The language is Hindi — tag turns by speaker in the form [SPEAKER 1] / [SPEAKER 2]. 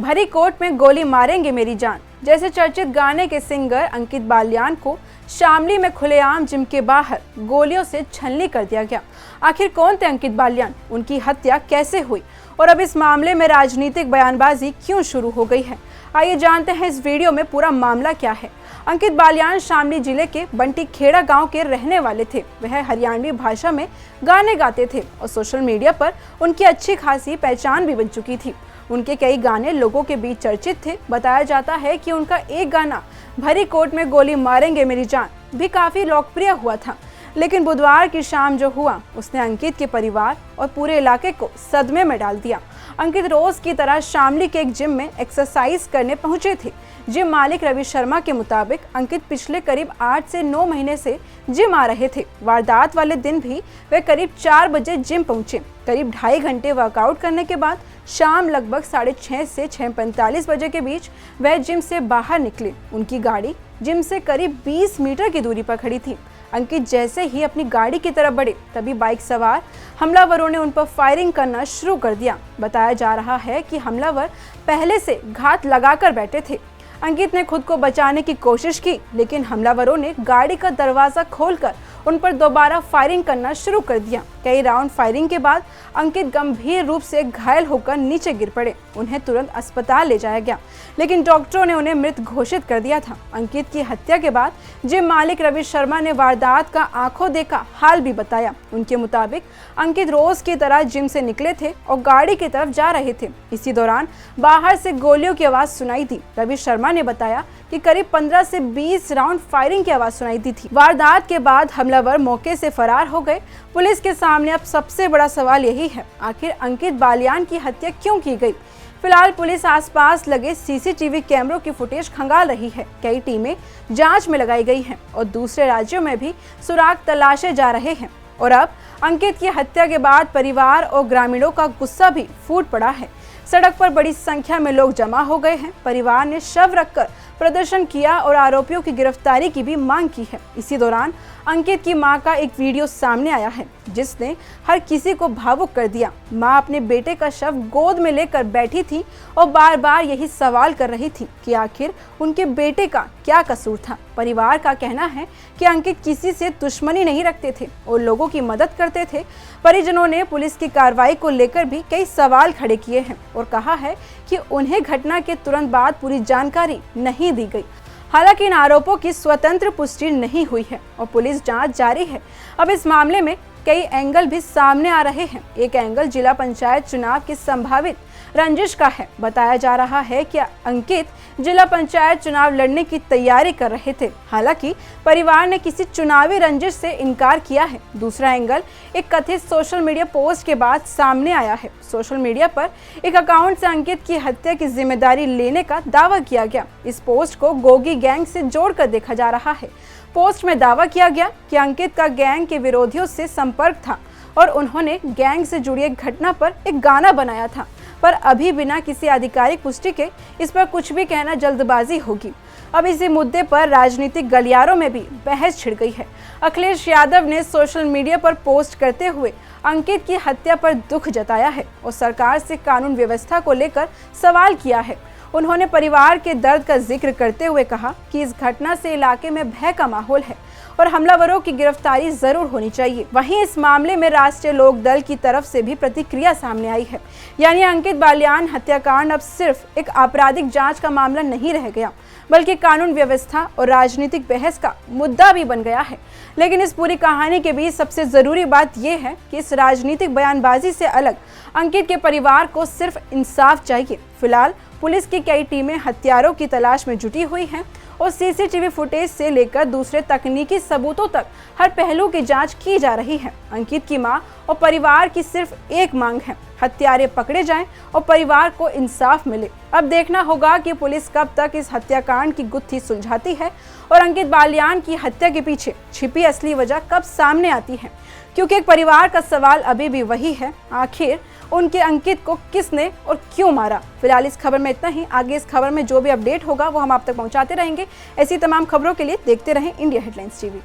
[SPEAKER 1] भरी कोर्ट में गोली मारेंगे मेरी जान जैसे चर्चित गाने के सिंगर अंकित बालियान को शामली में खुलेआम जिम के बाहर गोलियों से छलनी कर दिया गया। आखिर कौन थे अंकित बालियान, उनकी हत्या कैसे हुई और अब इस मामले में राजनीतिक बयानबाजी क्यों शुरू हो गई है, आइए जानते हैं इस वीडियो में पूरा मामला क्या है। अंकित बालियान शामली जिले के बंटी खेड़ा गांव के रहने वाले थे। वह हरियाणवी भाषा में गाने गाते थे और सोशल मीडिया पर उनकी अच्छी खासी पहचान भी बन चुकी थी। उनके कई गाने लोगों के बीच चर्चित थे। बताया जाता है कि उनका एक गाना भरी कोर्ट में गोली मारेंगे मेरी जान भी काफी लोकप्रिय हुआ था। लेकिन बुधवार की शाम जो हुआ उसने अंकित के परिवार और पूरे इलाके को सदमे में डाल दिया। अंकित रोज की तरह शामली के एक जिम में एक्सरसाइज करने पहुंचे थे। जिम मालिक रवि शर्मा के मुताबिक अंकित पिछले करीब 8 से 9 महीने से जिम आ रहे थे। वारदात वाले दिन भी वे करीब 4 बजे जिम पहुंचे। करीब 2.5 घंटे वर्कआउट करने के बाद शाम लगभग 6:30 से 6:45 बजे के बीच वह जिम से बाहर निकले। उनकी गाड़ी जिम से करीब 20 मीटर की दूरी पर खड़ी थी। अंकित जैसे ही अपनी गाड़ी की तरफ बढ़े तभी बाइक सवार हमलावरों ने उन पर फायरिंग करना शुरू कर दिया। बताया जा रहा है कि हमलावर पहले से घात लगाकर बैठे थे। अंकित ने खुद को बचाने की कोशिश की, लेकिन हमलावरों ने गाड़ी का दरवाजा खोलकर उन पर दोबारा फायरिंग करना शुरू कर दिया। कई राउंड फायरिंग के बाद अंकित गंभीर रूप से घायल होकर नीचे गिर पड़े। उन्हें तुरंत अस्पताल ले जाया गया, लेकिन डॉक्टरों ने उन्हें मृत घोषित कर दिया था। अंकित की हत्या के बाद जिम मालिक रवि शर्मा ने वारदात का आंखों देखा हाल भी बताया। उनके मुताबिक अंकित रोज की तरह जिम से निकले थे और गाड़ी की तरफ जा रहे थे। इसी दौरान बाहर से गोलियों की आवाज सुनाई दी। रवि शर्मा ने बताया कि करीब 15 से 20 राउंड फायरिंग की आवाज सुनाई दी थी। वारदात के बाद हमलावर मौके से फरार हो गए। पुलिस के सामने अब सबसे बड़ा सवाल यही है, आखिर अंकित बालियान की हत्या क्यों की गई। फिलहाल पुलिस आसपास लगे सीसीटीवी कैमरों की फुटेज खंगाल रही है। कई टीमें जांच में लगाई गई हैं और दूसरे राज्यों में भी सुराग तलाशे जा रहे हैं। और अब अंकित की हत्या के बाद परिवार और ग्रामीणों का गुस्सा भी फूट पड़ा है। सड़क पर बड़ी संख्या में लोग जमा हो गए हैं। परिवार ने शव रखकर प्रदर्शन किया और आरोपियों की गिरफ्तारी की भी मांग की है। इसी दौरान अंकित की मां का एक वीडियो सामने आया है जिसने हर किसी को भावुक कर दिया। मां अपने बेटे का शव गोद में लेकर बैठी थी और बार बार यही सवाल कर रही थी कि आखिर उनके बेटे का क्या कसूर था। परिवार का कहना है कि अंकित किसी से दुश्मनी नहीं रखते थे और लोगों की मदद करते थे। परिजनों ने पुलिस की कार्रवाई को लेकर भी कई सवाल खड़े किए हैं और कहा है कि उन्हें घटना के तुरंत बाद पूरी जानकारी नहीं दी गई। हालांकि इन आरोपों की स्वतंत्र पुष्टि नहीं हुई है और पुलिस जांच जारी है। अब इस मामले में कई एंगल भी सामने आ रहे हैं। एक एंगल जिला पंचायत चुनाव की संभावित रंजिश का है। बताया जा रहा है कि अंकित जिला पंचायत चुनाव लड़ने की तैयारी कर रहे थे। हालांकि परिवार ने किसी चुनावी रंजिश से इनकार किया है। दूसरा एंगल एक कथित सोशल मीडिया पोस्ट के बाद सामने आया है। सोशल मीडिया पर एक अकाउंट से अंकित की हत्या की जिम्मेदारी लेने का दावा किया गया। इस पोस्ट को गोगी गैंग से जोड़कर देखा जा रहा है। पोस्ट में दावा किया गया कि अंकित का गैंग के विरोधियों से संपर्क था और उन्होंने गैंग से जुड़ी एक घटना पर एक गाना बनाया था। पर अभी बिना किसी आधिकारिक पुष्टि के इस पर कुछ भी कहना जल्दबाजी होगी। अब इसी मुद्दे पर राजनीतिक गलियारों में भी बहस छिड़ गई है। अखिलेश यादव ने सोशल मीडिया पर पोस्ट करते हुए अंकित की हत्या पर दुख जताया है और सरकार से कानून व्यवस्था को लेकर सवाल किया है। उन्होंने परिवार के दर्द का जिक्र करते हुए कहा कि इस घटना से इलाके में भय का माहौल है और हमलावरों की गिरफ्तारी जरूर होनी चाहिए। वहीं इस मामले में राष्ट्रीय लोक दल की तरफ से भी प्रतिक्रिया सामने आई है। यानी अंकित बालियान हत्याकांड अब सिर्फ एक आपराधिक जांच का मामला नहीं रह गया, बल्कि कानून व्यवस्था और राजनीतिक बहस का मुद्दा भी बन गया है। लेकिन इस पूरी कहानी के बीच सबसे जरूरी बात यह है कि इस राजनीतिक बयानबाजी से अलग अंकित के परिवार को सिर्फ इंसाफ चाहिए। फिलहाल पुलिस की कई टीमें हत्यारों की तलाश में जुटी हुई हैं और सीसीटीवी फुटेज से लेकर दूसरे तकनीकी सबूतों तक हर पहलू की जांच की जा रही है। अंकित की मां और परिवार की सिर्फ एक मांग है, हत्यारे पकड़े जाएं और परिवार को इंसाफ मिले। अब देखना होगा कि पुलिस कब तक इस हत्याकांड की गुत्थी सुलझाती है और अंकित बालियान की हत्या के पीछे छिपी असली वजह कब सामने आती है, क्योंकि एक परिवार का सवाल अभी भी वही है, आखिर उनके अंकित को किसने और क्यों मारा। फिलहाल इस खबर में इतना ही। आगे इस खबर में जो भी अपडेट होगा वो हम आप तक पहुंचाते रहेंगे। ऐसी तमाम खबरों के लिए देखते रहें इंडिया हेडलाइंस टीवी।